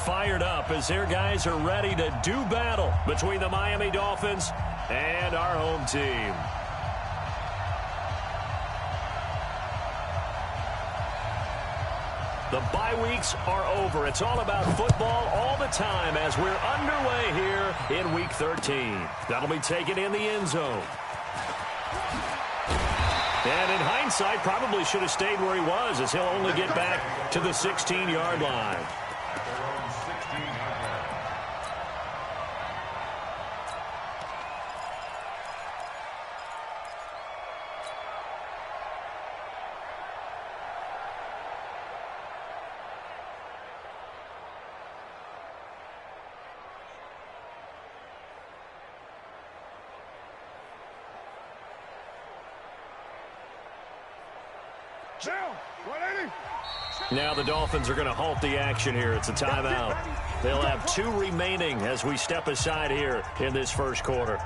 fired up as their guys are ready to do battle between the Miami Dolphins and our home team. The bye weeks are over. It's all about football all the time as we're underway here in Week 13. That'll be taken in the end zone. And in hindsight, probably should have stayed where he was as he'll only get back to the 16-yard line. Now the Dolphins are going to halt the action here. It's a timeout. They'll have 2 remaining as we step aside here in this first quarter.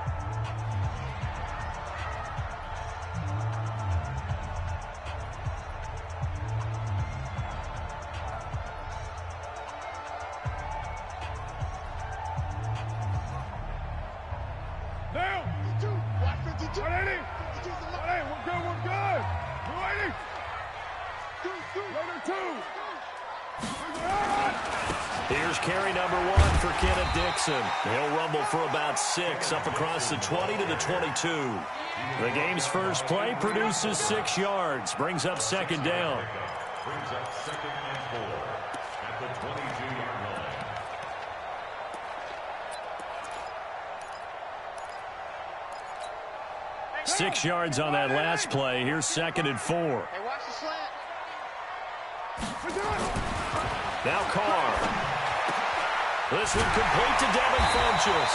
Here's carry number 1 for Kenneth Dixon. He'll rumble for about 6 up across the 20 to the 22. The game's first play produces 6 yards. Brings up second down. Brings up 2nd and 4 at the 22-yard line. Hey, 6 yards on that last play. Here's 2nd and 4. Hey, watch the slant. Now Carr. This one complete to Devin Funchess.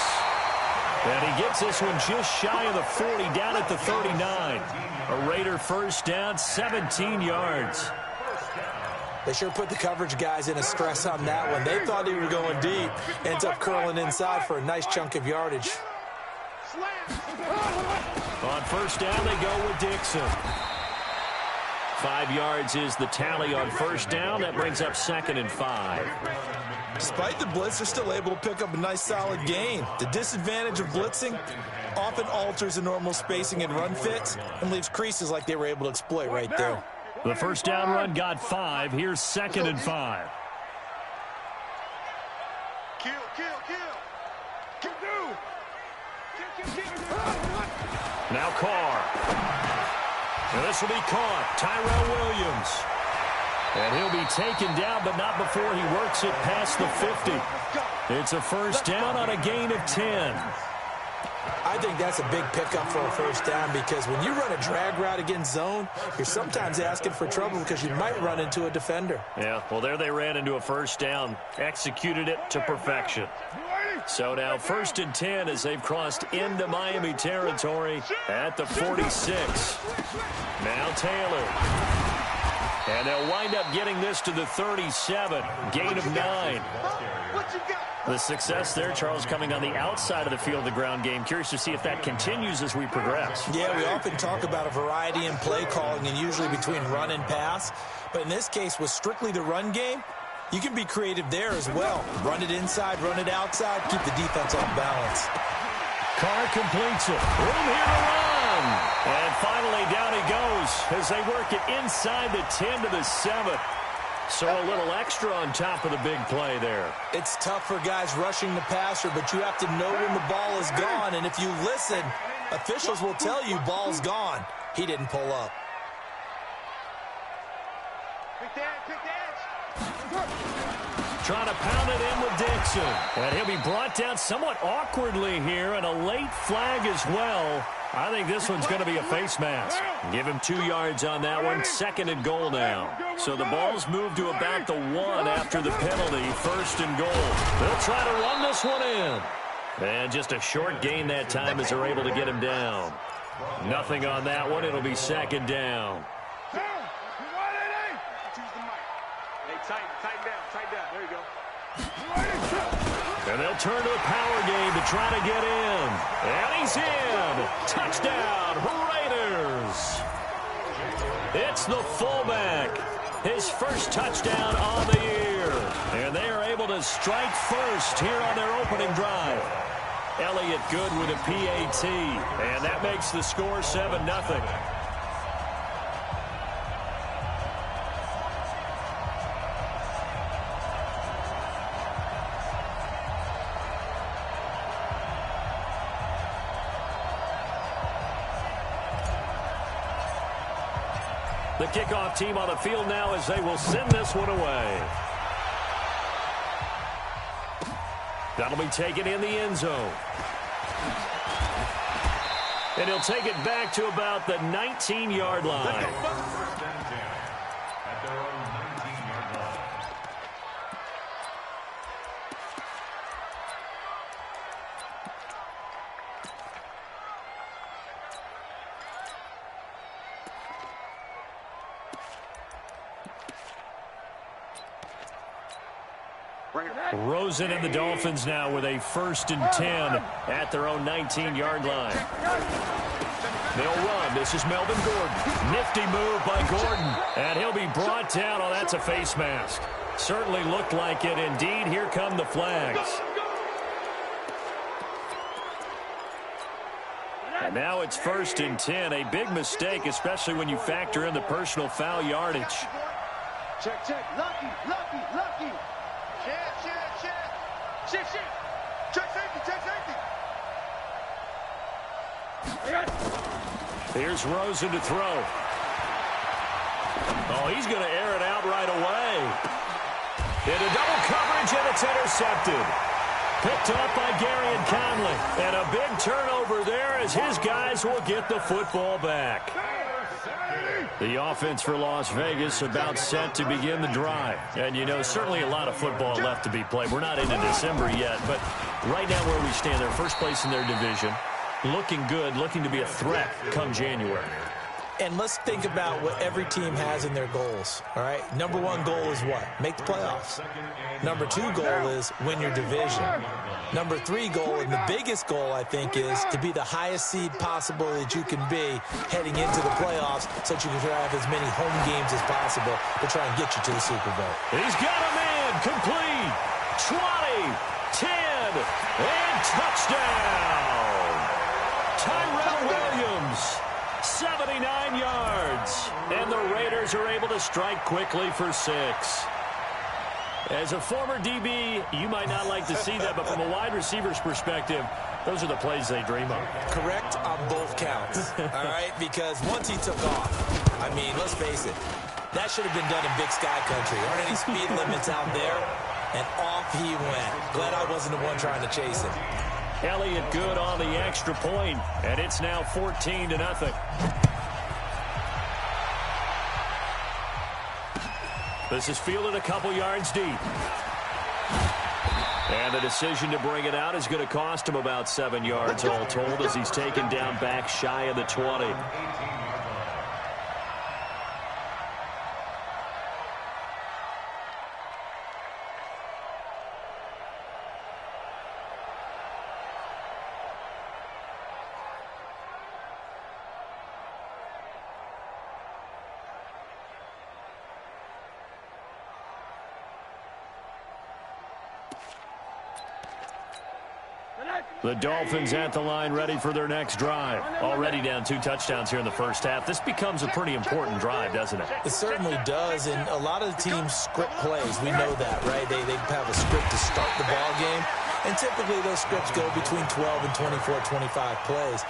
And he gets this one just shy of the 40, down at the 39. A Raider first down, 17 yards. They sure put the coverage guys in a stress on that one. They thought they were going deep. Ends up curling inside for a nice chunk of yardage. On first down, they go with Dixon. 5 yards is the tally on first down. That brings up 2nd and 5. Despite the blitz, they're still able to pick up a nice solid gain. The disadvantage of blitzing often alters the normal spacing and run fits and leaves creases like they were able to exploit right there. The first down run got 5. Here's 2nd and 5. Kill. Now Carr. And this will be caught. Tyrell Williams. And he'll be taken down, but not before he works it past the 50. It's a first down on a gain of 10. I think that's a big pickup for a first down because when you run a drag route against zone, you're sometimes asking for trouble because you might run into a defender. Yeah, well, there they ran into a first down, executed it to perfection. So now 1st and 10 as they've crossed into Miami territory at the 46. Now Taylor. And they'll wind up getting this to the 37. Gain of 9. The success there, Charles, coming on the outside of the field, the ground game. Curious to see if that continues as we progress. Yeah, we often talk about a variety in play calling and usually between run and pass. But in this case, with strictly the run game, you can be creative there as well. Run it inside, run it outside, keep the defense off balance. Carr completes it. Room here to run. And finally down he goes as they work it inside the 10 to the 7. So a little extra on top of the big play there. It's tough for guys rushing the passer, but you have to know when the ball is gone. And if you listen, officials will tell you ball's gone. He didn't pull up. Trying to pound it in with Dixon. And he'll be brought down somewhat awkwardly here, and a late flag as well. I think this one's going to be a face mask. Give him 2 yards on that one. 2nd and goal now. So the ball's moved to about the 1 after the penalty. 1st and goal. They'll try to run this one in. And just a short gain that time as they're able to get him down. Nothing on that one. It'll be 2nd down. Tighten down. There you go. And they'll turn to a power game to try to get in. And he's in. Touchdown, Raiders. It's the fullback. his first touchdown on the year. And they are able to strike first here on their opening drive. Elliott Good with a PAT, and that makes the score 7-0. The kickoff team on the field now as they will send this one away. That'll be taken in the end zone. And he'll take it back to about the 19-yard line. Rosen and the Dolphins now with a 1st and 10 at their own 19-yard line. They'll run. This is Melvin Gordon. Nifty move by Gordon. And he'll be brought down. Oh, that's a face mask. Certainly looked like it. Indeed, here come the flags. And now it's 1st and 10. A big mistake, especially when you factor in the personal foul yardage. Check, check. Lucky, lucky, lucky. Check, check, check. Check, check. Check safety, check safety. Here's Rosen to throw. Oh, he's going to air it out right away. Into double coverage, and it's intercepted. Picked up by Gary and Conley. And a big turnover there as his guys will get the football back. The offense for Las Vegas about set to begin the drive. And, you know, certainly a lot of football left to be played. We're not into December yet, but right now where we stand, they're first place in their division. Looking good, looking to be a threat come January. And let's think about what every team has in their goals, all right? Number one goal is what? Make the playoffs. Number two goal is win your division. Number three goal, and the biggest goal, I think, is to be the highest seed possible that you can be heading into the playoffs so that you can have as many home games as possible to try and get you to the Super Bowl. He's got a man complete. 20, 10, and touchdown. Tyrell Williams. 79 yards. And the Raiders are able to strike quickly for 6. As a former DB, you might not like to see that, but from a wide receiver's perspective, those are the plays they dream of. Correct on both counts, all right? Because once he took off, I mean, let's face it, that should have been done in Big Sky Country. There aren't any speed limits out there, and off he went. Glad I wasn't the one trying to chase him. Elliott Good on the extra point, and it's now 14-0. This is fielded a couple yards deep. And the decision to bring it out is going to cost him about 7 yards all told as he's taken down back shy of the 20. The Dolphins at the line ready for their next drive. Already down 2 touchdowns here in the first half. This becomes a pretty important drive, doesn't it? It certainly does, and a lot of the teams script plays. We know that, right? They have a script to start the ball game, and typically those scripts go between 12 and 24, 25 plays.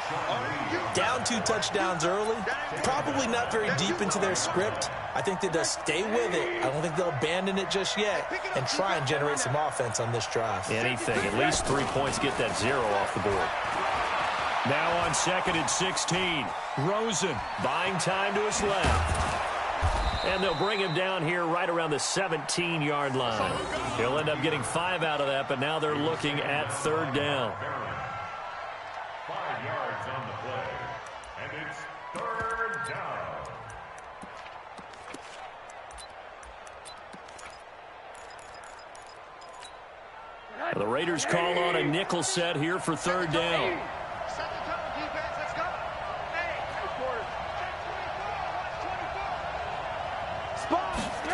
Down 2 touchdowns early, probably not very deep into their script. I think that they'll stay with it. I don't think they'll abandon it just yet and try and generate some offense on this drive. Anything. At least 3 points, get that 0 off the board. Now on 2nd and 16. Rosen buying time to his left. And they'll bring him down here right around the 17-yard line. He'll end up getting 5 out of that, but now they're looking at 3rd down. 5 yards on the play. And it's 3rd down. The Raiders call on a nickel set here for 3rd down. Set the tone, defense. Let's go. Hey, 3 quarters. Check 24. Watch 24. Spot.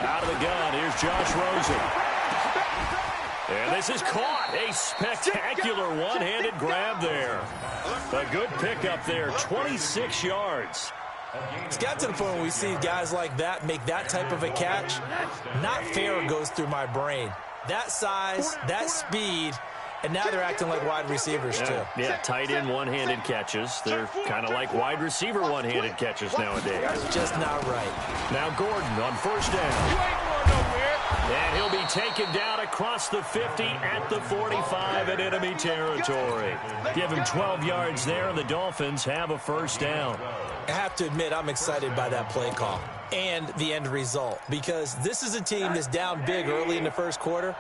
Out of the gun, here's Josh Rosen. And this is caught. A spectacular one-handed grab there. A good pickup there, 26 yards. It's got to the point where we see guys like that make that type of a catch. Not fair goes through my brain. That size, that speed, and now they're acting like wide receivers too. Yeah, tight end one-handed catches. They're kind of like wide receiver one-handed catches nowadays. Just not right. Now Gordon on first down. And he'll be taken down across the 50 at the 45 in enemy territory. Give him 12 yards there, and the Dolphins have a first down. I have to admit, I'm excited by that play call and the end result, because this is a team that's down big early in the first quarter,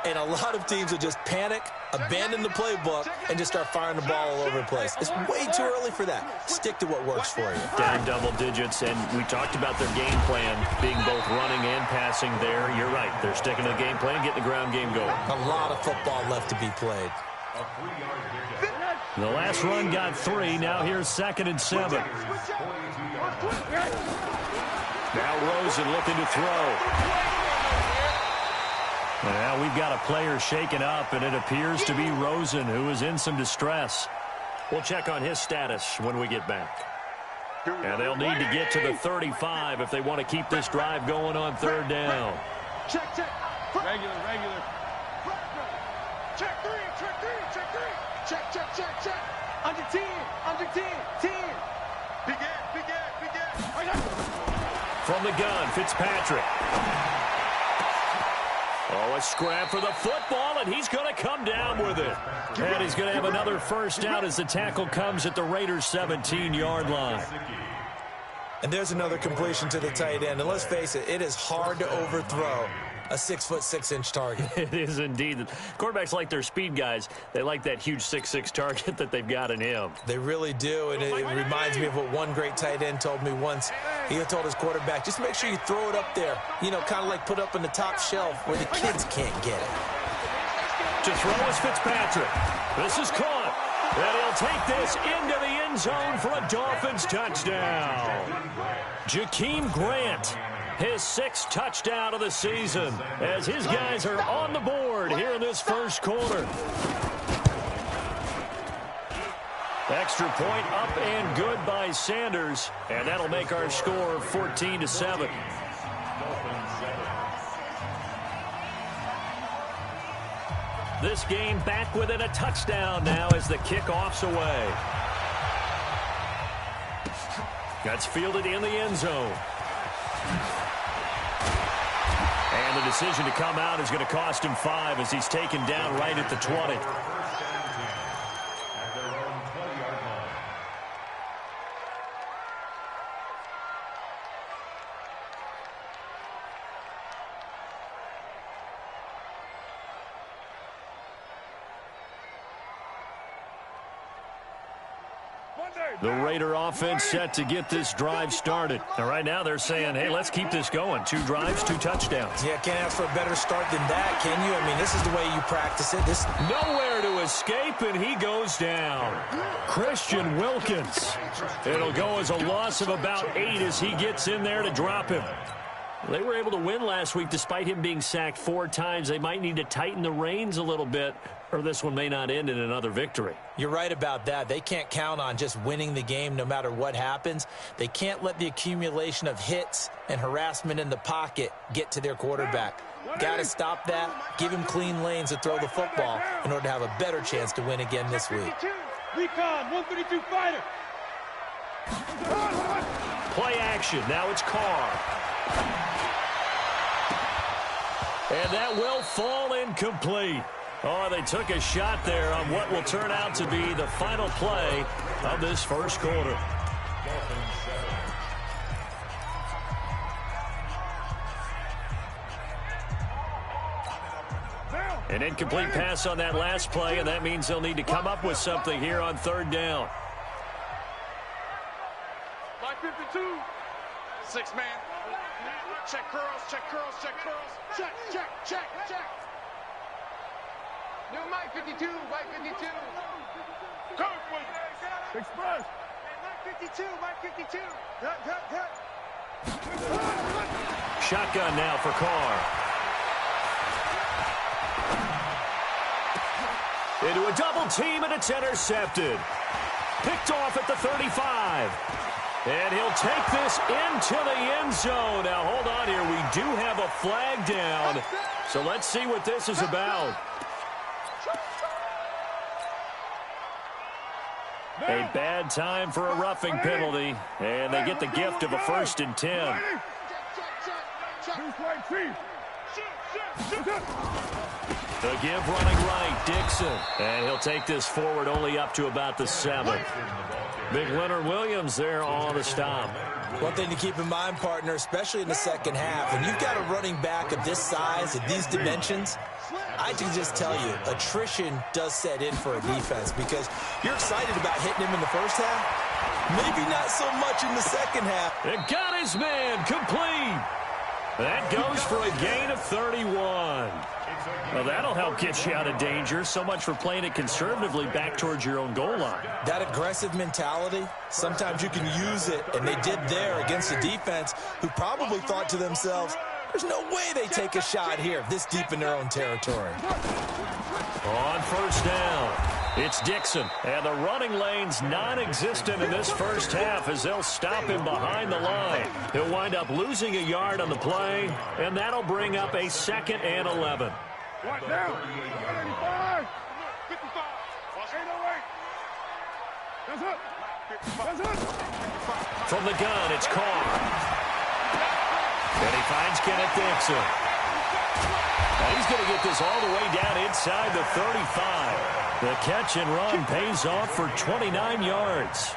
and a lot of teams will just panic, abandon the playbook, and just start firing the ball all over the place. It's way too early for that. Stick to what works for you. Down double digits, and we talked about their game plan being both running and passing there. You're right. They're sticking to the game plan, getting the ground game going. A lot of football left to be played. The last run got 3. Now here's 2nd and 7. Now Rosen looking to throw. Now we've got a player shaken up, and it appears to be Rosen, who is in some distress. We'll check on his status when we get back. And they'll need to get to the 35 if they want to keep this drive going on 3rd down. Check. Regular. Check 3. Check. Under 10. 10. Begin. From the gun, Fitzpatrick. Oh, a scrap for the football, and he's going to come down with it. And he's going to have another first down as the tackle comes at the Raiders' 17-yard line. And there's another completion to the tight end. And let's face it, it is hard to overthrow a 6'6" target. It is indeed. Quarterbacks like their speed guys. They like that huge 6'6" target that they've got in him. They really do, and it reminds me of what one great tight end told me once. He told his quarterback, just make sure you throw it up there, you know, kind of like put up in the top shelf where the kids can't get it. To throw is Fitzpatrick. This is caught. And he'll take this into the end zone for a Dolphins touchdown. Jakeem Grant, his 6th touchdown of the season, as his guys are on the board here in this first quarter. Extra point up and good by Sanders, and that'll make our score 14-7. This game back within a touchdown now as the kickoff's away. That's fielded in the end zone. And the decision to come out is going to cost him 5 as he's taken down right at the 20. The Raider offense set to get this drive started. And right now they're saying, hey, let's keep this going. 2 drives, 2 touchdowns. Yeah, can't ask for a better start than that, can you? I mean, this is the way you practice it. Nowhere to escape, and he goes down. Christian Wilkins. It'll go as a loss of about 8 as he gets in there to drop him. They were able to win last week despite him being sacked 4 times. They might need to tighten the reins a little bit, or this one may not end in another victory. You're right about that. They can't count on just winning the game no matter what happens. They can't let the accumulation of hits and harassment in the pocket get to their quarterback. Got to stop that, give him clean lanes to throw the football in order to have a better chance to win again this week. Recon, 132 fighter. Play action. Now it's Carr. And that will fall incomplete. Oh, they took a shot there on what will turn out to be the final play of this first quarter. An incomplete pass on that last play, and that means they'll need to come up with something here on 3rd down. Line 52. 6 man. Check curls. Check. New Mike 52. Coach, express. Mike 52. Cut. Shotgun now for Carr. Into a double team, and it's intercepted. Picked off at the 35. And he'll take this into the end zone. Now, hold on here. We do have a flag down. So let's see what this is about. A bad time for a roughing penalty. And they get the gift of a 1st and 10. The give running right, Dixon. And he'll take this forward only up to about the 7. Big Leonard Williams there on the stop. One thing to keep in mind, partner, especially in the second half, when you've got a running back of this size, of these dimensions, I can just tell you, attrition does set in for a defense because you're excited about hitting him in the first half. Maybe not so much in the second half. It got his man complete. That goes for a gain of 31. Well, that'll help get you out of danger. So much for playing it conservatively back towards your own goal line. That aggressive mentality, sometimes you can use it, and they did there against a defense who probably thought to themselves, there's no way they take a shot here this deep in their own territory. On 1st down, it's Dixon. And the running lane's non-existent in this first half as they'll stop him behind the line. He'll wind up losing a yard on the play, and that'll bring up a 2nd and 11. What now? 55. 55. 808. That's it. That's it. From the gun, it's Carr. And he finds Kenneth Dixon. And he's going to get this all the way down inside the 35. The catch and run pays off for 29 yards.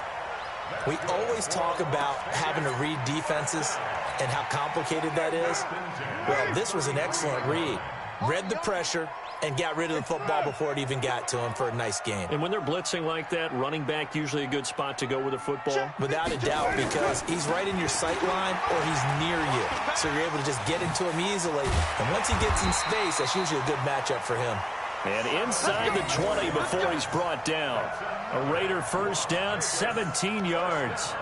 We always talk about having to read defenses and how complicated that is. Well, this was an excellent read. Read the pressure and got rid of the football before it even got to him for a nice game. And when they're blitzing like that, running back usually a good spot to go with the football? Without a doubt, because he's right in your sight line or he's near you. So you're able to just get into him easily. And once he gets in space, that's usually a good matchup for him. And inside the 20 before he's brought down. A Raider 1st down, 17 yards.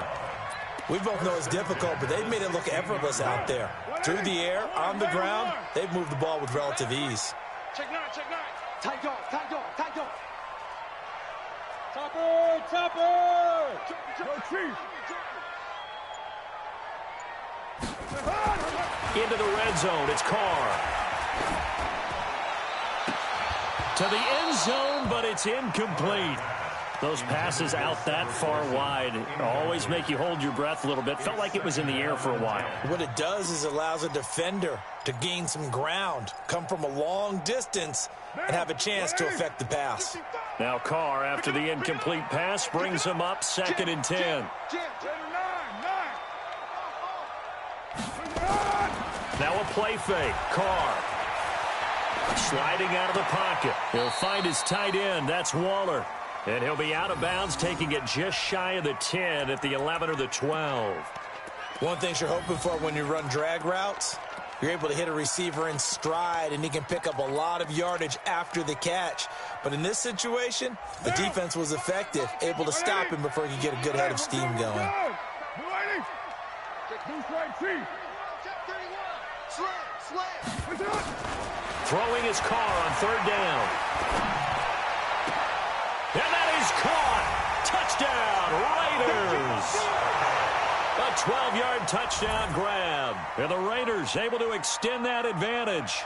We both know it's difficult, but they've made it look effortless out there. Through the air, on the ground, they've moved the ball with relative ease. Check 9, check 9. Tight dog, tight dog, tight dog. Topper, topper! Go Chief. Into the red zone, it's Carr. To the end zone, but it's incomplete. Those passes out that far wide always make you hold your breath a little bit. Felt like it was in the air for a while. What it does is it allows a defender to gain some ground, come from a long distance, and have a chance to affect the pass. Now Carr, after the incomplete pass, brings him up 2nd and 10. Now a play fake. Carr sliding out of the pocket. He'll find his tight end. That's Waller. And he'll be out of bounds, taking it just shy of the 10 at the 11 or the 12. One thing you're hoping for when you run drag routes, you're able to hit a receiver in stride, and he can pick up a lot of yardage after the catch. But in this situation, the defense was effective, able to stop him before he could get a good head of steam going. Throwing his Carr on 3rd down. And that is caught. Touchdown, Raiders. A 12-yard touchdown grab. And the Raiders able to extend that advantage.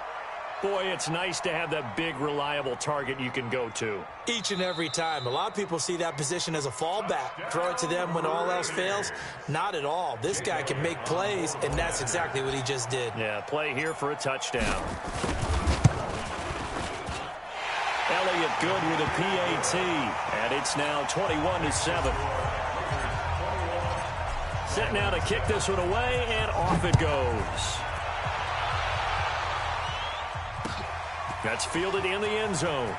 Boy, it's nice to have that big, reliable target you can go to. Each and every time. A lot of people see that position as a fallback. Throw it to them when all else fails. Not at all. This guy can make plays, and that's exactly what he just did. Yeah, play here for a touchdown. Elliott good with a PAT, and it's now 21-7. Set now to kick this one away, and off it goes. That's fielded in the end zone.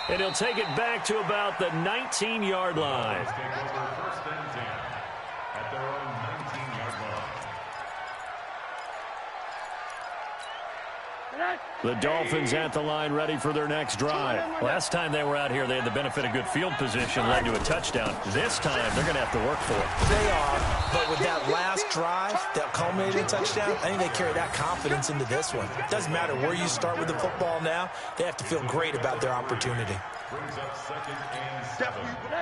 And he'll take it back to about the 19-yard line. The Dolphins at the line ready for their next drive. Last time they were out here, they had the benefit of good field position, led to a touchdown. This time, they're going to have to work for it. They are, but with that last drive that culminated in a touchdown, I think they carry that confidence into this one. It doesn't matter where you start with the football now. They have to feel great about their opportunity.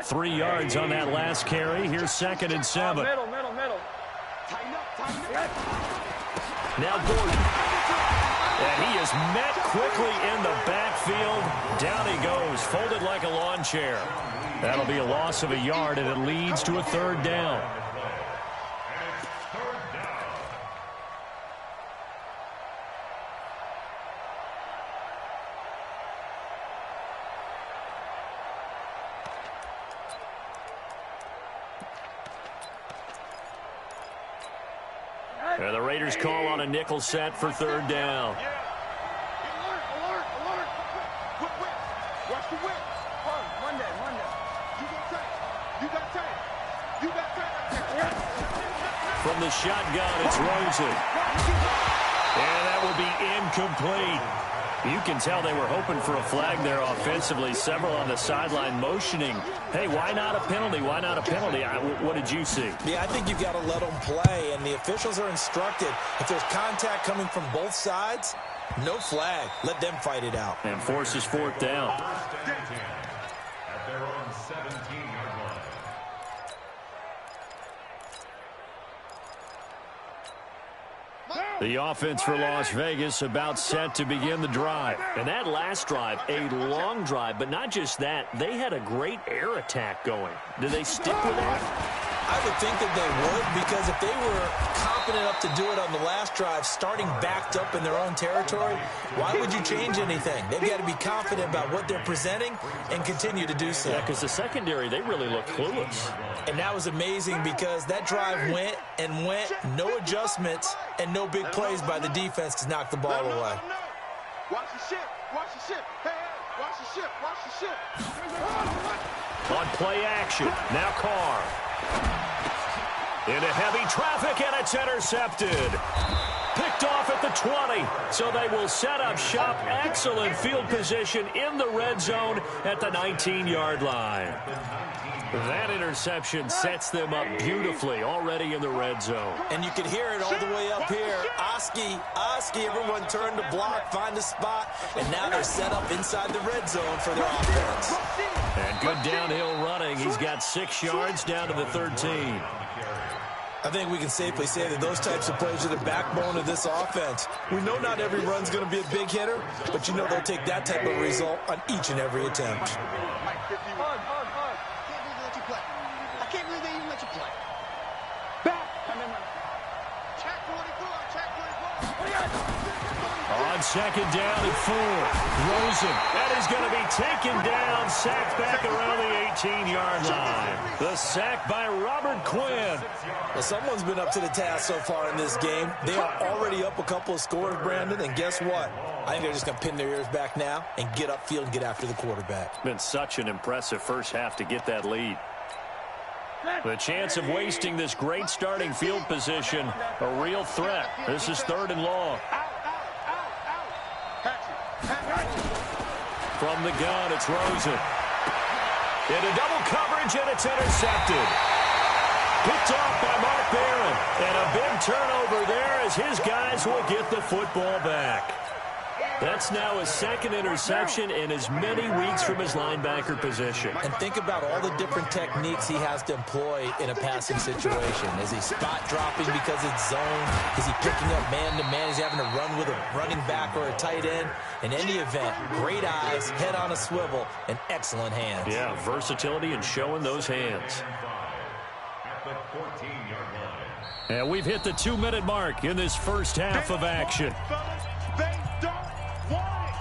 3 yards on that last carry. Here's 2nd and 7. Middle. Now Gordon. And he is met quickly in the backfield. Down he goes, folded like a lawn chair. That'll be a loss of a yard, and it leads to a 3rd down. And the Raiders call on a nickel set for 3rd down. Alert. Whip. Watch the whip. Monday. You got tape. From the shotgun, it's Rosen. And that will be incomplete. You can tell they were hoping for a flag there offensively. Several on the sideline motioning, hey, why not a penalty? Why not a penalty? What did you see? Yeah, I think you've got to let them play, and the officials are instructed. If there's contact coming from both sides, no flag. Let them fight it out. And forces 4th down. At their own 17-yard line. The offense for Las Vegas about set to begin the drive. And that last drive, a long drive, but not just that. They had a great air attack going. Do they stick with that? I would think that they would, because if they were confident enough to do it on the last drive, starting backed up in their own territory, why would you change anything? They've got to be confident about what they're presenting and continue to do so. Yeah, because the secondary, they really look clueless. And that was amazing because that drive went, no adjustments, and no big plays by the defense to knock the ball away. Watch the ship. Hey, watch the ship. On play action, now Carr. Into heavy traffic, and it's intercepted. Picked off at the 20, so they will set up shop. Excellent field position in the red zone at the 19-yard line. That interception sets them up beautifully already in the red zone. And you can hear it all the way up here. Oski, everyone turned to block, find a spot, and now they're set up inside the red zone for their offense. And good downhill running. He's got 6 yards down to the 13. I think we can safely say that those types of plays are the backbone of this offense. We know not every run's going to be a big hitter, but you know they'll take that type of result on each and every attempt. I can't believe they even let you play. Back. Check 44. On 2nd down and 4. Rosen. That is going to be taken down, sacked back around the 18-yard line. The sack by Robert Quinn. Well, someone's been up to the task so far in this game. They are already up a couple of scores, Brandon, and guess what? I think they're just going to pin their ears back now and get upfield and get after the quarterback. Been such an impressive first half to get that lead. The chance of wasting this great starting field position, a real threat. This is 3rd and long. From the gun, it's Rosen. Into double coverage, and it's intercepted. Picked off by Mark Barron. And a big turnover there as his guys will get the football back. That's now his 2nd interception in as many weeks from his linebacker position. And think about all the different techniques he has to employ in a passing situation. Is he spot dropping because it's zone? Is he picking up man-to-man? Is he having to run with a running back or a tight end? In any event, great eyes, head on a swivel, and excellent hands. Yeah, versatility and showing those hands. At the 14-yard line. And we've hit the 2-minute mark in this first half of action. They don't want it.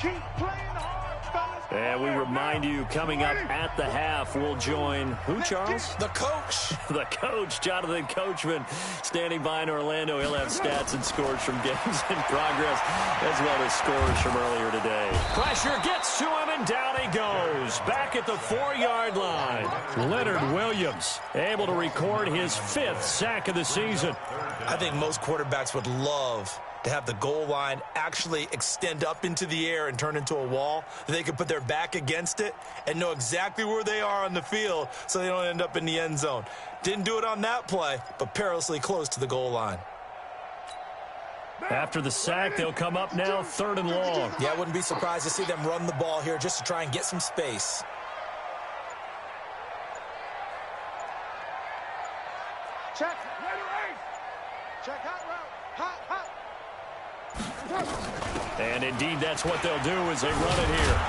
Keep playing hard, fellas. And we remind you, coming up at the half, we'll join who, Charles? The coach. The coach, Jonathan Coachman, standing by in Orlando. He'll have stats and scores from games in progress, as well as scores from earlier today. Pressure gets to him, and down he goes. Back at the 4-yard line. Leonard Williams, able to record his 5th sack of the season. I think most quarterbacks would love to have the goal line actually extend up into the air and turn into a wall. They can put their back against it and know exactly where they are on the field so they don't end up in the end zone. Didn't do it on that play, but perilously close to the goal line. After the sack, they'll come up now 3rd and long. Yeah, I wouldn't be surprised to see them run the ball here just to try and get some space. Check. Check hot route. Hot. And indeed, that's what they'll do as they run it here.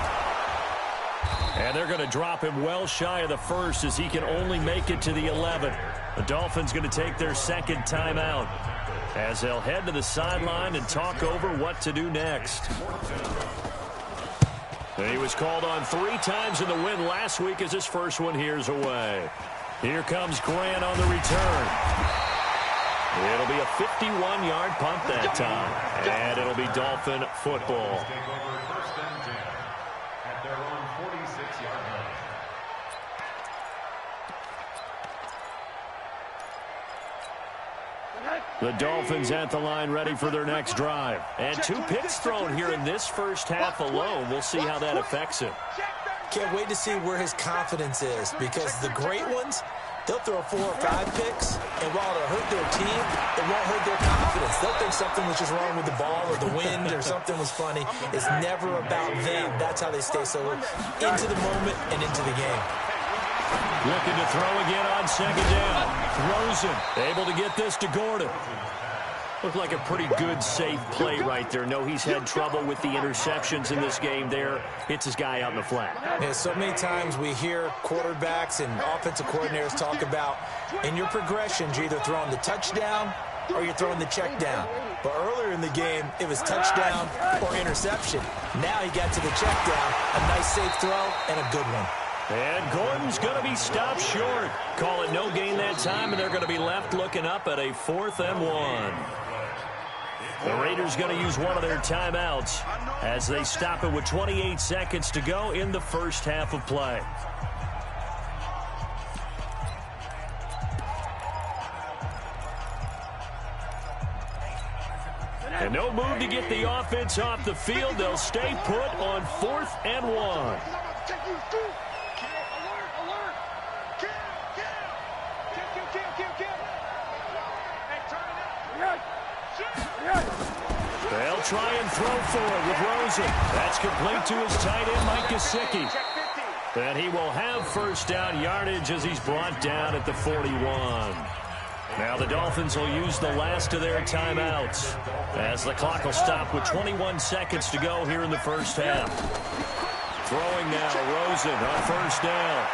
And they're going to drop him well shy of the 1st as he can only make it to the 11. The Dolphins going to take their 2nd timeout as they'll head to the sideline and talk over what to do next. He was called on 3 times in the win last week as his first one here's away. Here comes Grant on the return. It'll be a 51-yard punt that time, and it'll be Dolphin football. At their own 46-yard line. The Dolphins at the line ready for their next drive. And 2 picks thrown here in this first half alone. We'll see how that affects him. Can't wait to see where his confidence is, because the great ones, they'll throw 4 or 5 picks, and while it'll hurt their team, it won't hurt their confidence. They'll think something was just wrong with the ball or the wind or something was funny. It's never about them. That's how they stay so into the moment and into the game. Looking to throw again on 2nd down. Throws him. Able to get this to Gordon. Looked like a pretty good, safe play right there. No, he's had trouble with the interceptions in this game there. Hits his guy out in the flat. Yeah, so many times we hear quarterbacks and offensive coordinators talk about in your progressions, you're either throwing the touchdown or you're throwing the check down. But earlier in the game, it was touchdown or interception. Now he got to the check down. A nice, safe throw and a good one. And Gordon's going to be stopped short. Call it no gain that time, and they're going to be left looking up at a 4th and 1. The Raiders going to use one of their timeouts as they stop it with 28 seconds to go in the first half of play. And no move to get the offense off the field. They'll stay put on 4th and 1. They'll try and throw forward with Rosen. That's complete to his tight end, Mike Gesicki. And he will have 1st down yardage as he's brought down at the 41. Now the Dolphins will use the last of their timeouts as the clock will stop with 21 seconds to go here in the first half. Throwing now, Rosen on 1st down.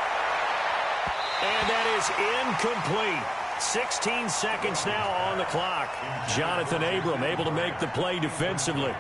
And that is incomplete. 16 seconds now on the clock. Jonathan Abram able to make the play defensively.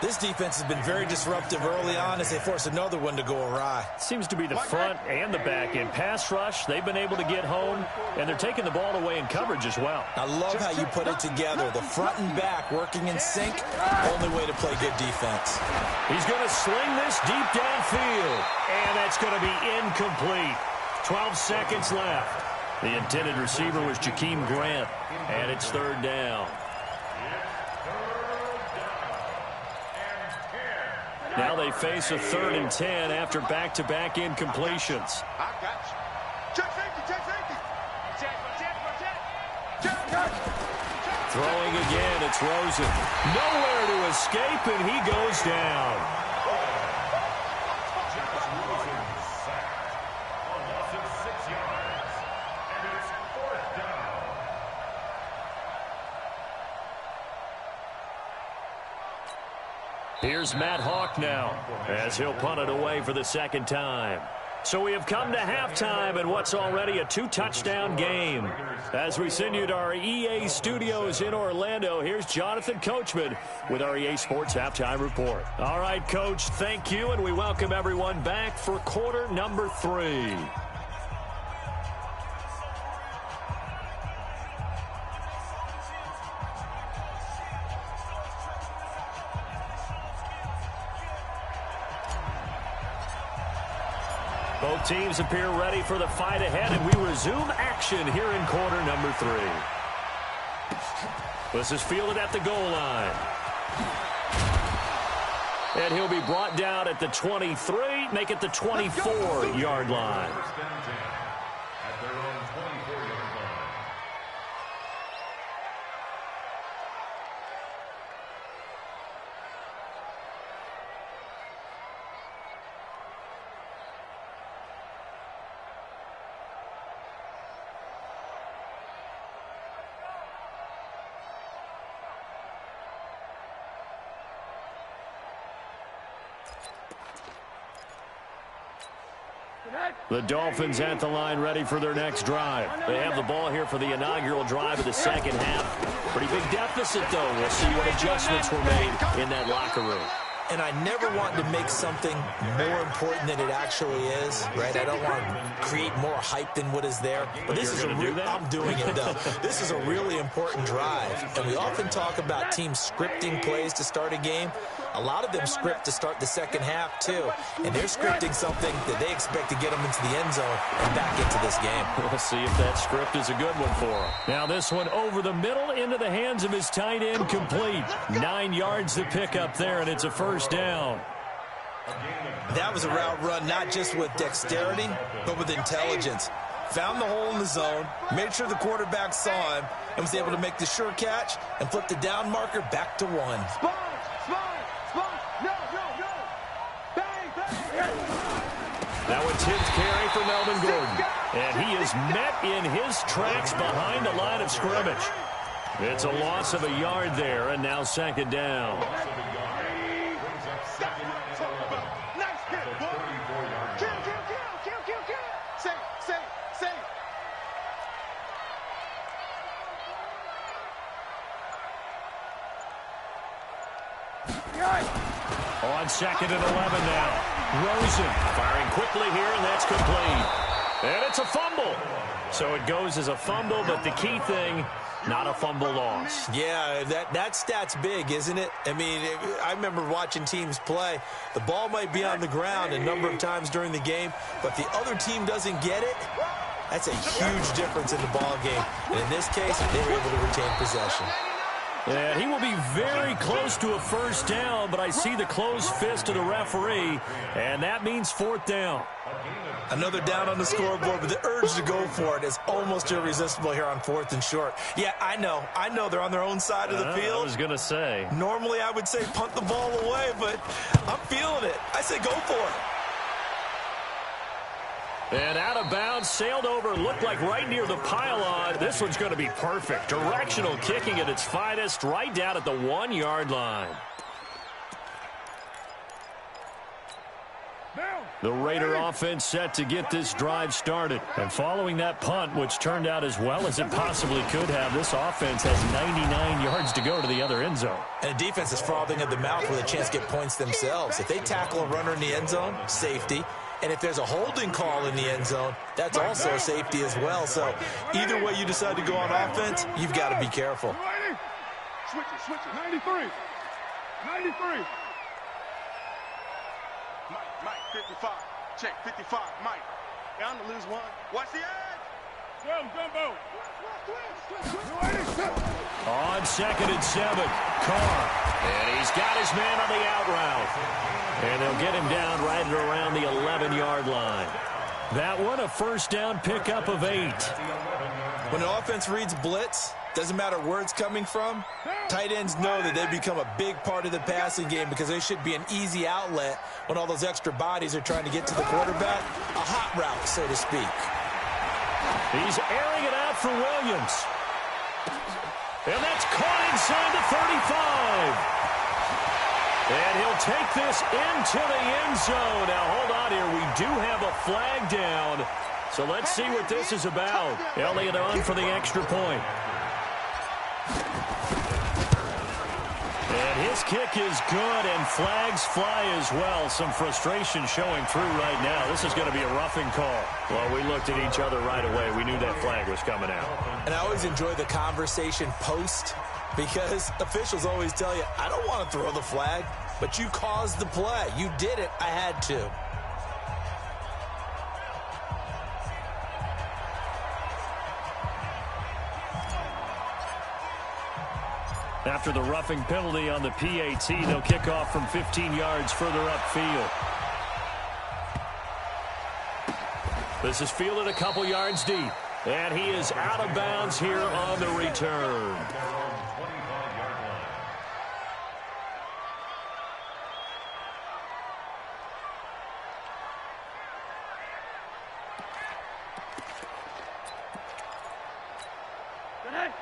This defense has been very disruptive early on as they force another one to go awry. Seems to be the front and the back end. Pass rush, they've been able to get home, and they're taking the ball away in coverage as well. I love how you put it together. The front and back working in sync, only way to play good defense. He's going to sling this deep downfield, and that's going to be incomplete. 12 seconds left. The intended receiver was Jakeem Grant, and it's 3rd down. Now they face a 3rd and 10 after back-to-back incompletions. I got you. Check safety, check safety. Check. Throwing again, it's Rosen. Nowhere to escape, and he goes down. Here's Matt Hawk now as he'll punt it away for the 2nd time. So we have come to halftime in what's already a 2-touchdown game. As we send you to our EA studios in Orlando, here's Jonathan Coachman with our EA Sports Halftime Report. All right, Coach, thank you, and we welcome everyone back for quarter number 3. Both teams appear ready for the fight ahead, and we resume action here in quarter number 3. This is fielded at the goal line. And he'll be brought down at the 23, make it the 24-yard line. At their own 24-yard line. The Dolphins at the line ready for their next drive. They have the ball here for the inaugural drive of the second half. Pretty big deficit, though. We'll see what adjustments were made in that locker room. And I never want to make something more important than it actually is, right? I don't want to create more hype than what is there. But this is I'm doing it, though. This is a really important drive. And we often talk about teams scripting plays to start a game. A lot of them script to start the second half, too. And they're scripting something that they expect to get them into the end zone and back into this game. We'll see if that script is a good one for them. Now this one over the middle into the hands of his tight end, complete. 9 yards to pick up there, and it's a first down. That was a route run not just with dexterity, but with intelligence. Found the hole in the zone, made sure the quarterback saw him, and was able to make the sure catch and flip the down marker back to 1. Now a 10th carry for Melvin Gordon. And he is met in his tracks behind the line of scrimmage. It's a loss of a yard there, and now second down. On second and 11 now. Rosen firing quickly here, and that's complete. And it's a fumble. So it goes as a fumble, but the key thing, not a fumble loss. Yeah, that stat's big, isn't it? I mean, I remember watching teams play. The ball might be on the ground a number of times during the game, but the other team doesn't get it. That's a huge difference in the ball game. And in this case, they were able to retain possession. And he will be very close to a first down, but I see the closed fist of the referee, and that means fourth down. Another down on the scoreboard, but the urge to go for it is almost irresistible here on 4th and short. Yeah, I know they're on their own side of the field. I was going to say. Normally I would say punt the ball away, but I'm feeling it. I say go for it. And out of bounds, sailed over, looked like right near the pylon. This one's going to be perfect. Directional kicking at its finest, right down at the 1-yard line. The Raider offense set to get this drive started. And following that punt, which turned out as well as it possibly could have, this offense has 99 yards to go to the other end zone. And the defense is frothing at the mouth with a chance to get points themselves. If they tackle a runner in the end zone, safety. And if there's a holding call in the end zone, that's also safety as well. So either way you decide to go on offense, you've got to be careful. Switch it. 93. Mike, 55. Check, 55. Mike. Down to lose one. Watch the edge. Gumbo. On second and 7, Carr. And he's got his man on the out route. And they'll get him down right at around the 11-yard line. That one, a first down pickup of 8. When an offense reads blitz, doesn't matter where it's coming from, tight ends know that they become a big part of the passing game because they should be an easy outlet when all those extra bodies are trying to get to the quarterback. A hot route, so to speak. He's airing it out for Williams. And that's caught inside the 35. And he'll take this into the end zone. Now, hold on here. We do have a flag down. So let's see what this is about. Elliott on for the extra point. And his kick is good, and flags fly as well. Some frustration showing through right now. This is going to be a roughing call. Well, we looked at each other right away. We knew that flag was coming out. And I always enjoy the conversation post because officials always tell you, I don't want to throw the flag, but you caused the play. You did it. I had to. After the roughing penalty on the PAT, they'll kick off from 15 yards further upfield. This is fielded a couple yards deep. And he is out of bounds here on the return.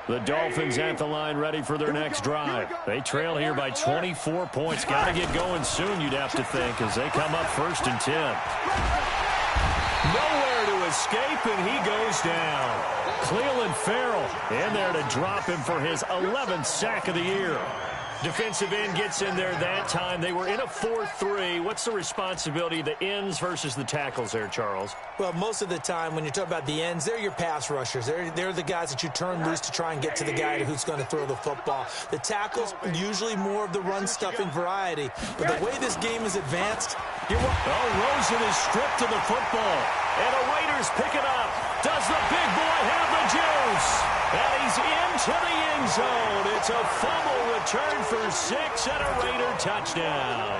The Dolphins at the line ready for their next drive. They trail here by 24 points. Got to get going soon, you'd have to think, as they come up 1st and 10. Nowhere to escape, and he goes down. Cleveland Farrell in there to drop him for his 11th sack of the year. Defensive end gets in there that time. They were in a 4-3. What's the responsibility of the ends versus the tackles there, Charles? Well, most of the time when you talk about the ends, they're your pass rushers. They're the guys that you turn loose to try and get to the guy who's going to throw the football. The tackles, usually more of the run-stuffing variety. But the way this game is advanced, Rosen is stripped to the football. And the Raiders pick it up. Does the big boy have the juice? And he's into the end zone. It's a fumble return for 6 and a Raider touchdown.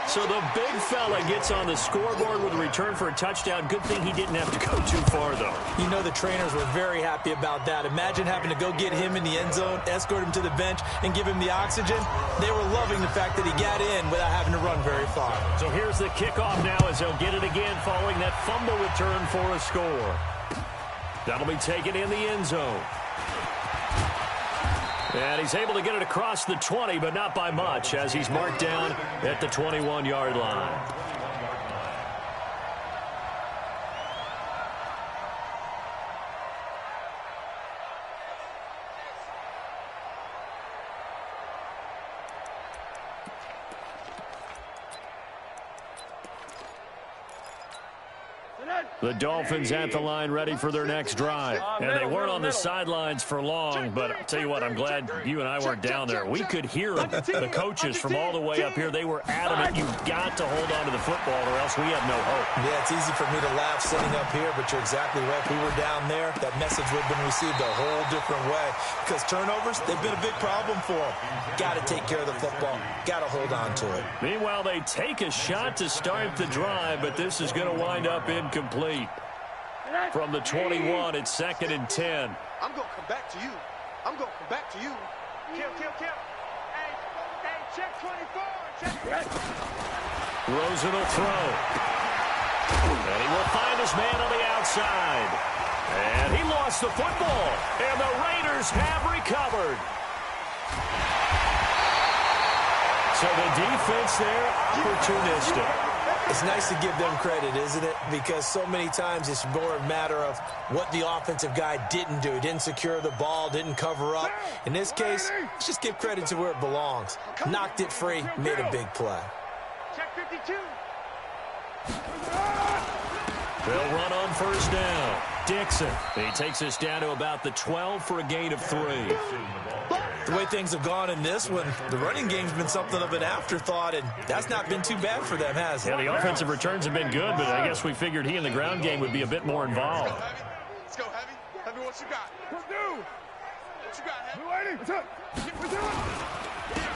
So the big fella gets on the scoreboard with a return for a touchdown. Good thing he didn't have to go too far, though. You know the trainers were very happy about that. Imagine having to go get him in the end zone, escort him to the bench, and give him the oxygen. They were loving the fact that he got in without having to run very far. So here's the kickoff now as they'll get it again following that fumble return for a score. That'll be taken in the end zone. And he's able to get it across the 20, but not by much, as he's marked down at the 21-yard line. The Dolphins at the line ready for their next drive. And they weren't on the sidelines for long, but I'll tell you what, I'm glad you and I weren't down there. We could hear the coaches from all the way up here. They were adamant, you've got to hold on to the football or else we have no hope. Yeah, it's easy for me to laugh sitting up here, but you're exactly right. If we were down there, that message would have been received a whole different way. Because turnovers, they've been a big problem for them. Got to take care of the football. Got to hold on to it. Meanwhile, they take a shot to start the drive, but this is going to wind up incomplete. From the 21, it's 2nd and 10. I'm going to come back to you. I'm going to come back to you. Kill. Hey, check 24. Check. Rosen will throw. And he will find his man on the outside. And he lost the football. And the Raiders have recovered. So the defense there, opportunistic. It's nice to give them credit, isn't it? Because so many times it's more a matter of what the offensive guy didn't do. Didn't secure the ball, didn't cover up. In this case, let's just give credit to where it belongs. Knocked it free, made a big play. Check 52. They'll run on 1st down. Dixon. He takes us down to about the 12 for a gain of 3. The way things have gone in this one, the running game's been something of an afterthought, and that's not been too bad for them, has it? Yeah, the offensive returns have been good, but I guess we figured he in the ground game would be a bit more involved. Let's go, Heavy. Heavy, what you got? What you got, Heavy? What's up?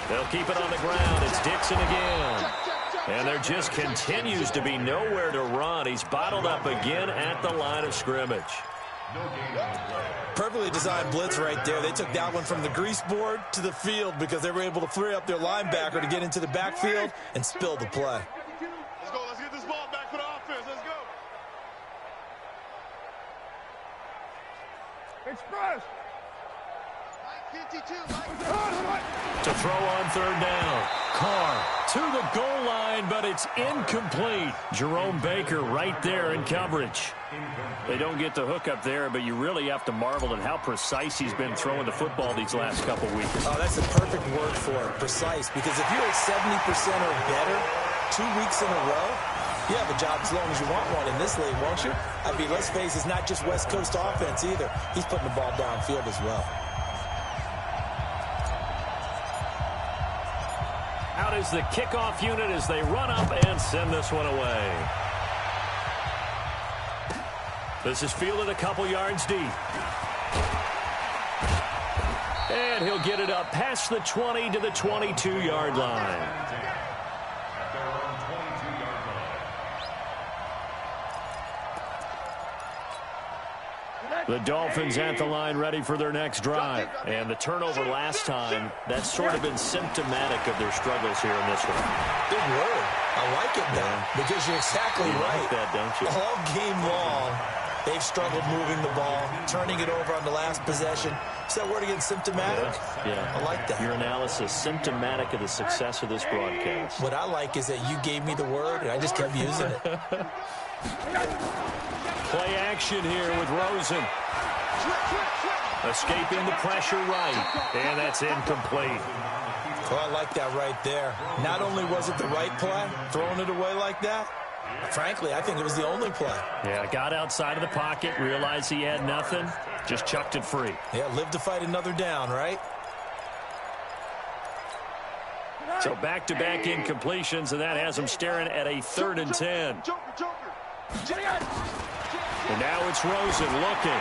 They'll keep it on the ground. It's Dixon again. And there just continues to be nowhere to run. He's bottled up again at the line of scrimmage. Perfectly designed blitz right there. They took that one from the grease board to the field because they were able to free up their linebacker to get into the backfield and spill the play. Let's go. Let's get this ball back for the offense. Let's go. Express. 52. To throw on 3rd down. Carr to the goal line, but it's incomplete. Jerome Baker right there in coverage. They don't get the hook up there, but you really have to marvel at how precise he's been throwing the football these last couple weeks. Oh, that's the perfect word for it, precise. Because if you're at 70% or better 2 weeks in a row, you have a job as long as you want one in this league, won't you? I mean, let's face it, it's not just West Coast offense either. He's putting the ball downfield as well. Out is the kickoff unit as they run up and send this one away. This is fielded a couple yards deep. And he'll get it up past the 20 to the 22-yard line. The Dolphins at the line ready for their next drive. And the turnover last time, that's sort of been symptomatic of their struggles here in this one. Big word. I like it, though, because you're exactly right. Like that, don't you? All game long, they've struggled moving the ball, turning it over on the last possession. Is that word again, symptomatic? Yeah. I like that. Your analysis, symptomatic of the success of this broadcast. What I like is that you gave me the word, and I just kept using it. Play action here with Rosen. Escaping the pressure right. And that's incomplete. Well, I like that right there. Not only was it the right play, throwing it away like that, frankly, I think it was the only play. Yeah, got outside of the pocket, realized he had nothing, just chucked it free. Yeah, live to fight another down, right? So back-to-back incompletions, and that has him staring at a 3rd and 10. And now it's Rosen looking.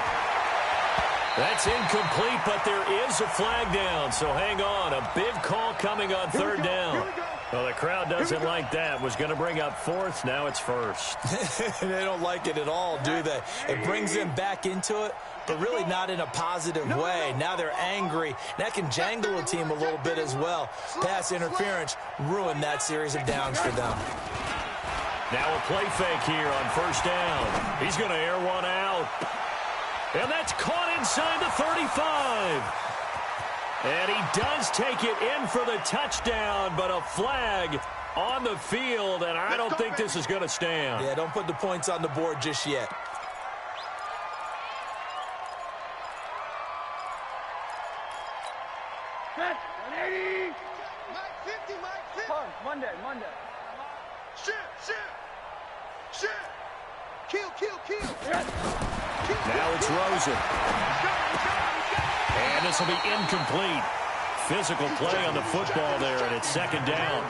That's incomplete, but there is a flag down, so hang on. A big call coming on 3rd down. Well, the crowd doesn't like that. Was going to bring up 4th, now it's 1st. They don't like it at all, do they? It brings them back into it, but really not in a positive way. Now they're angry. That can jangle a team a little bit as well. Pass interference ruined that series of downs for them. Now a play fake here on 1st down. He's going to air one out. And that's caught inside the 35. And he does take it in for the touchdown, but a flag on the field, and I don't think this is going to stand. Yeah, don't put the points on the board just yet. Set, 180. Mike 50, Mike 50. Monday. Shit. Kill. Now it's Rosen. And this will be incomplete. Physical play on the football there, and it's 2nd down.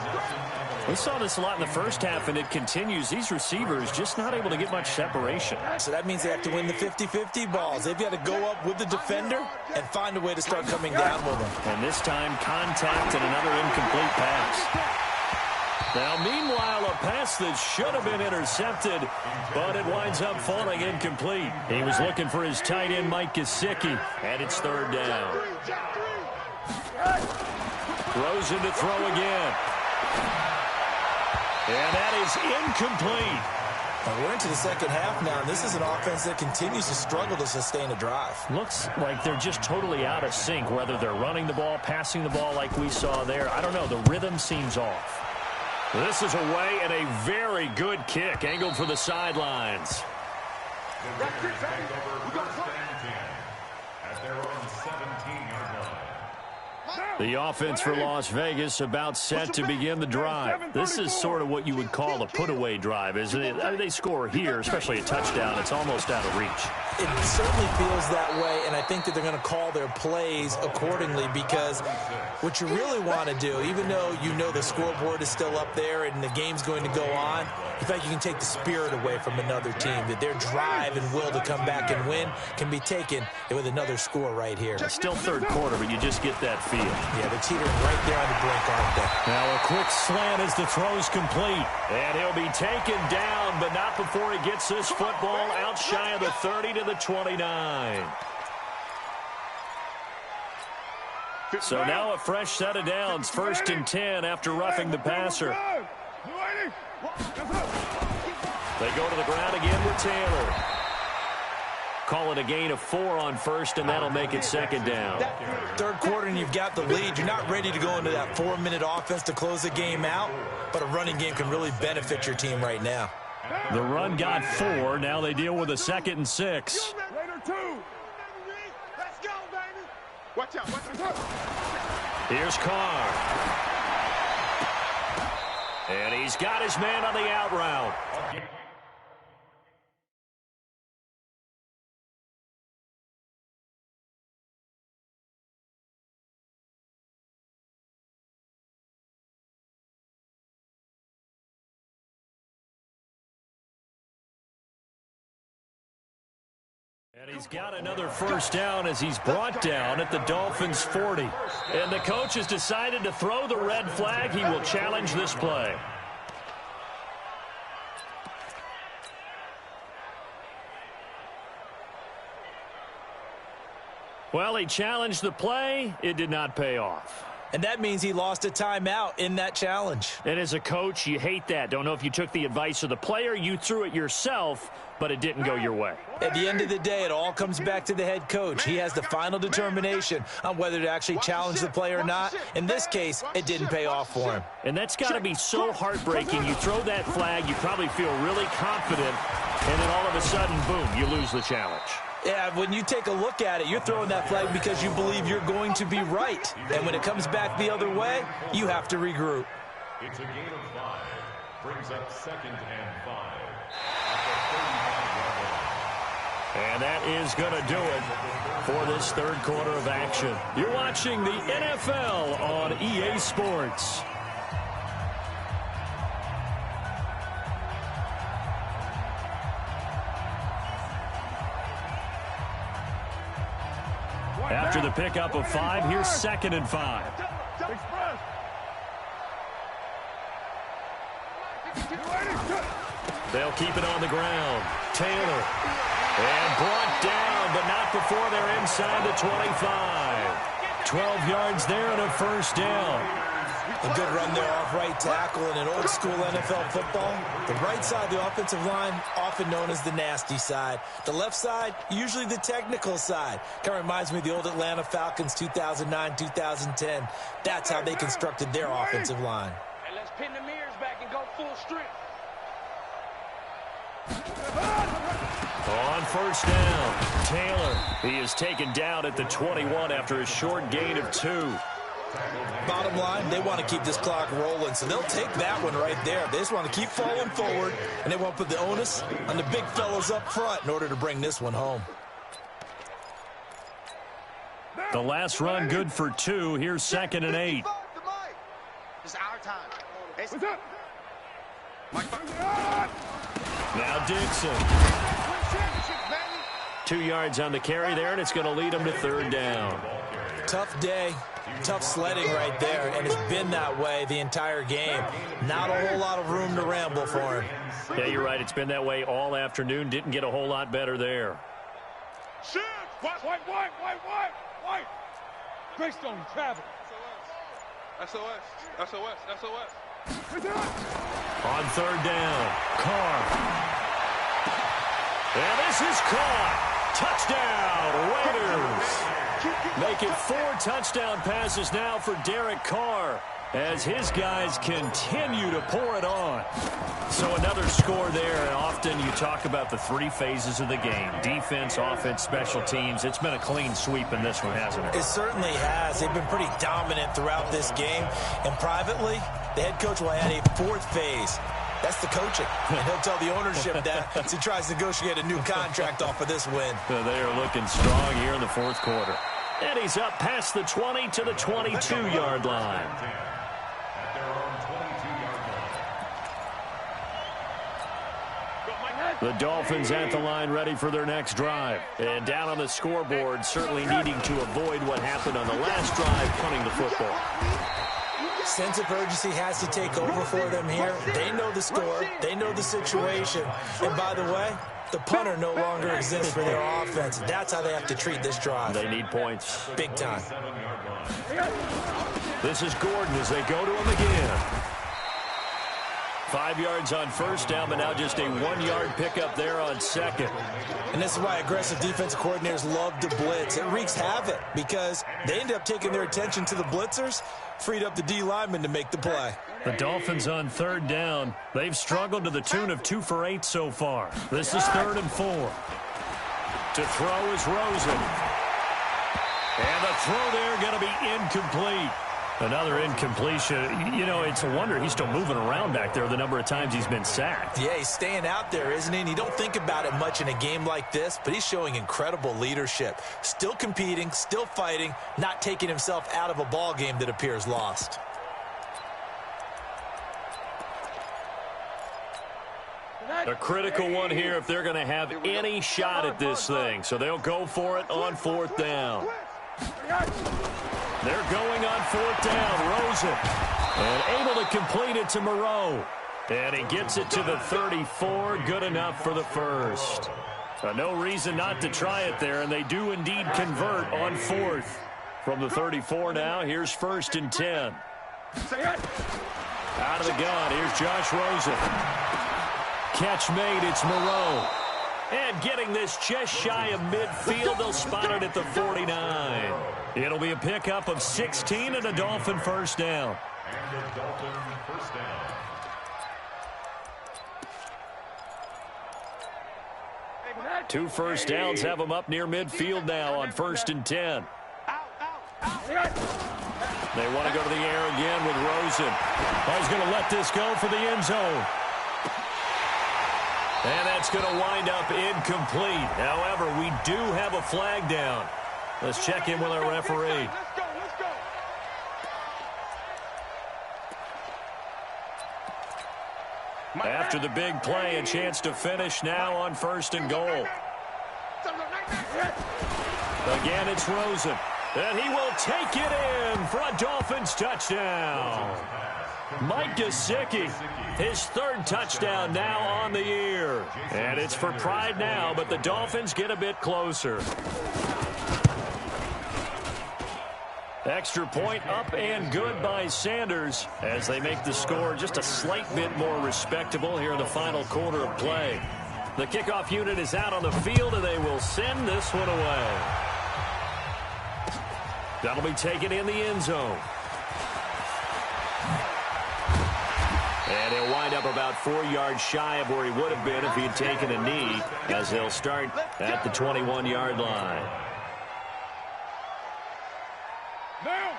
We saw this a lot in the first half, and it continues. These receivers just not able to get much separation. So that means they have to win the 50-50 balls. They've got to go up with the defender and find a way to start coming down with them. And this time, contact and another incomplete pass. Now, meanwhile, a pass that should have been intercepted, but it winds up falling incomplete. He was looking for his tight end, Mike Gesicki, and it's 3rd down. Rosen to throw again. And that is incomplete. Now we're into the 2nd half now, and this is an offense that continues to struggle to sustain a drive. Looks like they're just totally out of sync, whether they're running the ball, passing the ball like we saw there. I don't know. The rhythm seems off. This is away, and a very good kick angled for the sidelines. The offense for Las Vegas about set to begin the drive. This is sort of what you would call a put-away drive, isn't it? I mean, they score here, especially a touchdown. It's almost out of reach. It certainly feels that way, and I think that they're going to call their plays accordingly, because what you really want to do, even though you know the scoreboard is still up there and the game's going to go on, in fact, you can take the spirit away from another team, that their drive and will to come back and win can be taken with another score right here. It's still 3rd quarter, but you just get that feel. Yeah, they're teetering right there on the brink, aren't they? Now a quick slant as the throw's complete. And he'll be taken down, but not before he gets this football out shy of the 30 to the 29. So now a fresh set of downs, 1st and 10 after roughing the passer. They go to the ground again with Taylor. Call it a gain of 4 on 1st, and that'll make it 2nd down. 3rd quarter, and you've got the lead. You're not ready to go into that 4-minute offense to close the game out, but a running game can really benefit your team right now. The run got 4. Now they deal with a 2nd and 6. Let's go, baby. Watch out. Here's Carr. And he's got his man on the out route. And he's got another first down as he's brought down at the Dolphins' 40. And the coach has decided to throw the red flag. He will challenge this play. Well, he challenged the play. It did not pay off. And that means he lost a timeout in that challenge. And as a coach, you hate that. Don't know if you took the advice of the player, you threw it yourself, but it didn't go your way. At the end of the day, it all comes back to the head coach. He has the final determination on whether to actually challenge the play or not. In this case, it didn't pay off for him. And that's got to be so heartbreaking. You throw that flag, you probably feel really confident, and then all of a sudden, boom, you lose the challenge. Yeah, when you take a look at it, you're throwing that flag because you believe you're going to be right. And when it comes back the other way, you have to regroup. It's a gain of 5. Brings up 2nd and 5. And that is going to do it for this third quarter of action. You're watching the NFL on EA Sports. After the pickup of 5, here's 2nd and 5. They'll keep it on the ground. Taylor. And brought down, but not before they're inside the 25. 12 yards there and a first down. A good run there off right tackle in an old-school NFL football. The right side of the offensive line, often known as the nasty side. The left side, usually the technical side. Kind of reminds me of the old Atlanta Falcons 2009-2010. That's how they constructed their offensive line. And let's pin the mirrors back and go full strength. On first down, Taylor. He is taken down at the 21 after a short gain of 2. Bottom line, they want to keep this clock rolling, so they'll take that one right there. They just want to keep falling forward, and they want to put the onus on the big fellas up front in order to bring this one home. The last run good for 2. Here's 2nd and 8. It's our time. It's Now Dixon. 2 yards on the carry there, and it's going to lead them to 3rd down. Tough day, tough sledding right there, and it's been that way the entire game. Not a whole lot of room to ramble for him. Yeah, you're right. It's been that way all afternoon. Didn't get a whole lot better there. Shoot! White! Greystone, travel. SOS. On 3rd down, Carr. And this is caught. Touchdown, Raiders. Make it 4 touchdown passes now for Derek Carr as his guys continue to pour it on. So another score there, and often you talk about the 3 phases of the game. Defense, offense, special teams. It's been a clean sweep in this one, hasn't it? It certainly has. They've been pretty dominant throughout this game. And privately, the head coach will add a 4th phase. That's the coaching. And he'll tell the ownership that as he tries to negotiate a new contract off of this win. They are looking strong here in the 4th quarter. And he's up past the 20 to the 22-yard line. The Dolphins at the line ready for their next drive. And down on the scoreboard, certainly needing to avoid what happened on the last drive, punting the football. Sense of urgency has to take over for them here. They know the score. They know the situation. And by the way, the punter no longer exists for their offense. That's how they have to treat this drive. They need points. Big time. This is Gordon as they go to him again. 5 yards on first down, but now just a 1-yard pickup there on 2nd. And this is why aggressive defensive coordinators love to blitz. It wreaks havoc because they end up taking their attention to the blitzers, freed up the D lineman to make the play. The Dolphins on 3rd down. They've struggled to the tune of 2 for 8 so far. This is 3rd and 4. To throw is Rosen. And the throw there going to be incomplete. Another incompletion. You know, it's a wonder he's still moving around back there the number of times he's been sacked. Yeah, he's staying out there, isn't he? And you don't think about it much in a game like this, but he's showing incredible leadership. Still competing, still fighting, not taking himself out of a ball game that appears lost. A critical one here if they're going to have any shot at this thing. So they'll go for it on 4th down. They're going on 4th down. Rosen. And able to complete it to Moreau. And he gets it to the 34. Good enough for the first. So no reason not to try it there. And they do indeed convert on 4th. From the 34 now, here's 1st and 10. Out of the gun, here's Josh Rosen. Catch made, it's Moreau. And getting this just shy of midfield, they'll spot it at the 49. It'll be a pickup of 16 and a Dolphin first down. And a Dolphin first down. Two first downs have them up near midfield now on 1st and 10. They want to go to the air again with Rosen. He's going to let this go for the end zone. And that's going to wind up incomplete. However, we do have a flag down. Let's check in with our referee. Let's go. After the big play, a chance to finish now on 1st and goal. Again, it's Rosen. And he will take it in for a Dolphins touchdown. Mike Gesicki, his 3rd touchdown now on the year. And it's for pride now, but the Dolphins get a bit closer. Extra point up and good by Sanders as they make the score just a slight bit more respectable here in the final quarter of play. The kickoff unit is out on the field, and they will send this one away. That'll be taken in the end zone. And he'll wind up about 4 yards shy of where he would have been if he had taken a knee, as they'll start at the 21-yard line.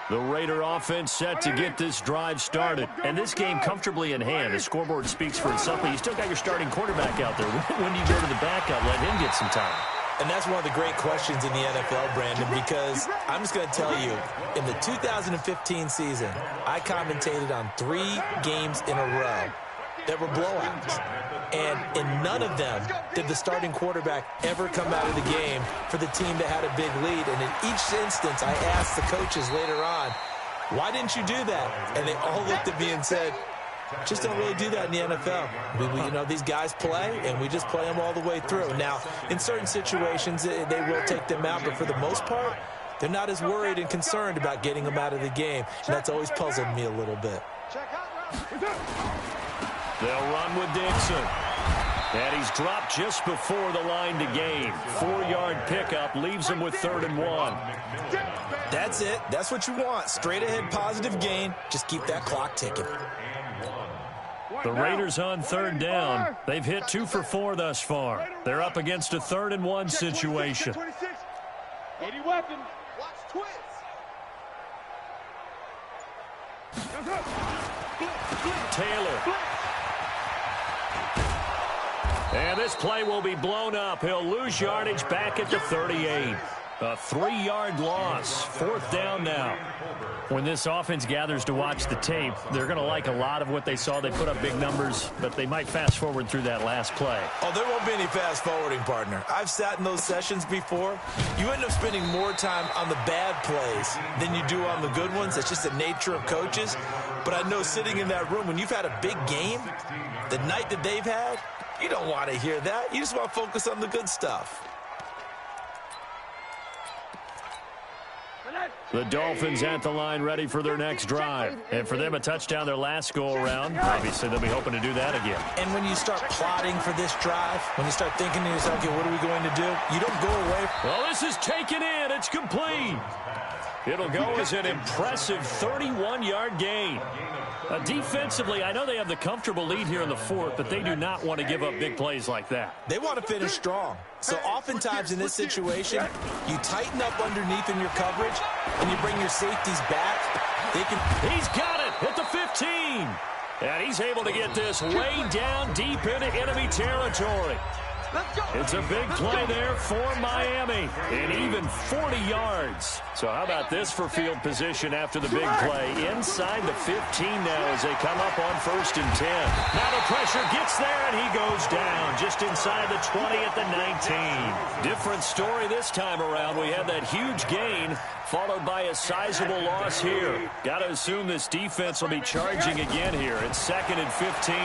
The Raider offense set to get this drive started. And this game comfortably in hand. The scoreboard speaks for itself, but you still got your starting quarterback out there. When do you go to the backup? Let him get some time. And that's one of the great questions in the NFL, Brandon, because I'm just going to tell you, in the 2015 season, I commentated on 3 games in a row that were blowouts. And in none of them did the starting quarterback ever come out of the game for the team that had a big lead. And in each instance, I asked the coaches later on, why didn't you do that? And they all looked at me and said, just don't really do that in the NFL. You know, these guys play, and we just play them all the way through. Now, in certain situations, they will take them out, but for the most part, they're not as worried and concerned about getting them out of the game. And that's always puzzled me a little bit. They'll run with Dixon. And he's dropped just before the line to gain. 4-yard pickup leaves him with 3rd and 1. That's it. That's what you want. Straight ahead positive gain. Just keep that clock ticking. The Raiders on 3rd down. They've hit 2 for 4 thus far. They're up against a 3rd and 1 situation. 80 weapons. Watch twins. Taylor. And this play will be blown up. He'll lose yardage back at the 38. A 3-yard loss. 4th down now. When this offense gathers to watch the tape, they're going to like a lot of what they saw. They put up big numbers, but they might fast forward through that last play. Oh, there won't be any fast forwarding, partner. I've sat in those sessions before. You end up spending more time on the bad plays than you do on the good ones. It's just the nature of coaches. But I know sitting in that room, when you've had a big game, the night that they've had, you don't want to hear that. You just want to focus on the good stuff. The Dolphins at the line ready for their next drive. And for them, a touchdown their last go-around. Obviously, they'll be hoping to do that again. And when you start plotting for this drive, when you start thinking to yourself, okay, what are we going to do? You don't go away. Well, this is taken in. It's complete. It'll go as an impressive 31-yard gain. Defensively, I know they have the comfortable lead here in the 4th, but they do not want to give up big plays like that. They want to finish strong. So oftentimes in this situation, you tighten up underneath in your coverage, and you bring your safeties back. He's got it at the 15. And he's able to get this way down deep into enemy territory. It's a big play there for Miami, and even 40 yards. So how about this for field position after the big play? Inside the 15 now as they come up on 1st and 10. Now the pressure gets there, and he goes down just inside the 20 at the 19. Different story this time around. We had that huge gain followed by a sizable loss here. Got to assume this defense will be charging again here. It's 2nd and 15.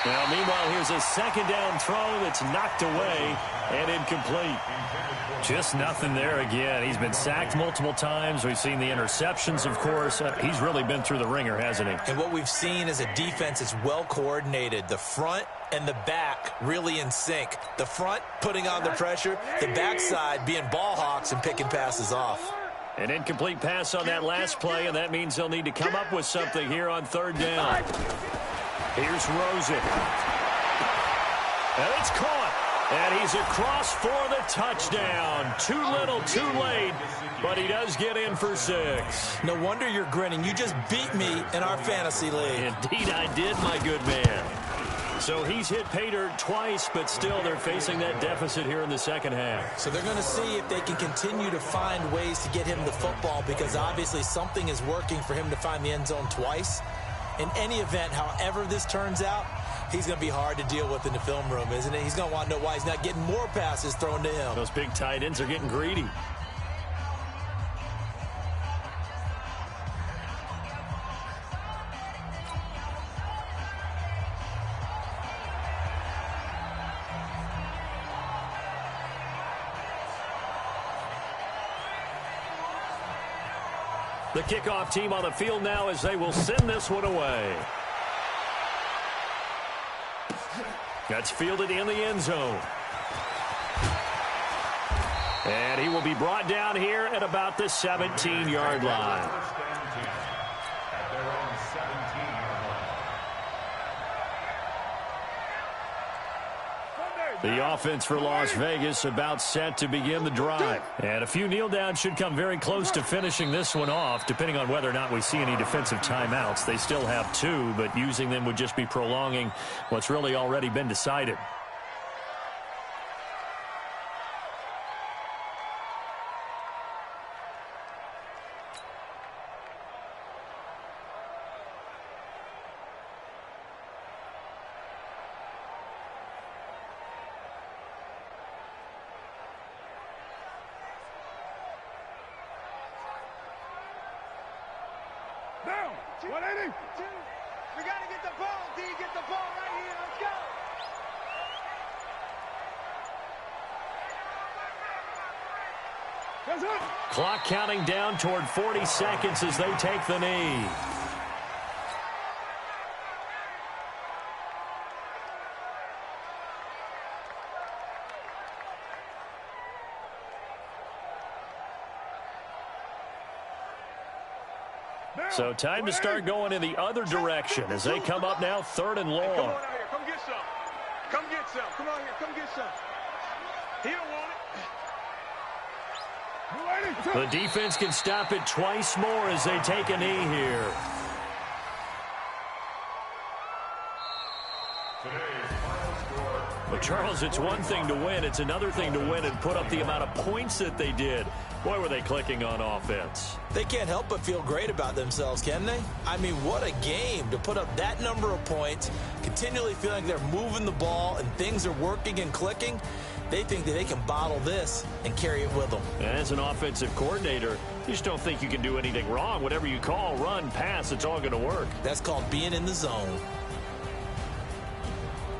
Now, meanwhile, here's a 2nd down throw that's knocked away and incomplete. Just nothing there again. He's been sacked multiple times. We've seen the interceptions, of course. He's really been through the ringer, hasn't he? And what we've seen is a defense that's well coordinated. The front and the back really in sync. The front putting on the pressure, the backside being ball hawks and picking passes off. An incomplete pass on that last play, and that means they'll need to come up with something here on 3rd down. Here's Rosen. And it's caught. And he's across for the touchdown. Too little, too late. But he does get in for 6. No wonder you're grinning. You just beat me in our fantasy league. Indeed I did, my good man. So he's hit pay dirt twice, but still they're facing that deficit here in the 2nd half. So they're going to see if they can continue to find ways to get him the football, because obviously something is working for him to find the end zone twice. In any event, however this turns out, he's going to be hard to deal with in the film room, isn't it? He's going to want to know why he's not getting more passes thrown to him. Those big tight ends are getting greedy. The kickoff team on the field now as they will send this one away. That's fielded in the end zone. And he will be brought down here at about the 17-yard line. The offense for Las Vegas about set to begin the drive. And a few kneel downs should come very close to finishing this one off, depending on whether or not we see any defensive timeouts. They still have 2, but using them would just be prolonging what's really already been decided. Down. 180. We got to get the ball, D. Get the ball right here. Let's go. That's it. Clock counting down toward 40 seconds as they take the knee. So time to start going in the other direction as they come up now 3rd and long. Come on out here. Come get some. Come get some. Come on here. Come get some. He don't want it. The defense can stop it twice more as they take a knee here. But, Charles, it's one thing to win. It's another thing to win and put up the amount of points that they did. Boy, were they clicking on offense. They can't help but feel great about themselves, can they? I mean, what a game to put up that number of points, continually feeling they're moving the ball and things are working and clicking. They think that they can bottle this and carry it with them. As an offensive coordinator, you just don't think you can do anything wrong. Whatever you call, run, pass, it's all going to work. That's called being in the zone.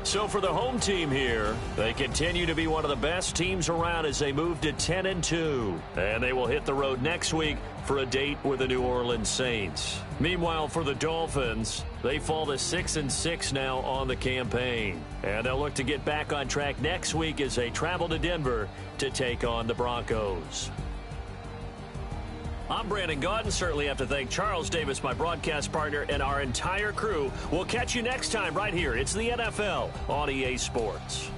So for the home team here, they continue to be one of the best teams around as they move to 10-2. And they will hit the road next week for a date with the New Orleans Saints. Meanwhile, for the Dolphins, they fall to 6-6 now on the campaign. And they'll look to get back on track next week as they travel to Denver to take on the Broncos. I'm Brandon Gaudin. Certainly have to thank Charles Davis, my broadcast partner, and our entire crew. We'll catch you next time right here. It's the NFL on EA Sports.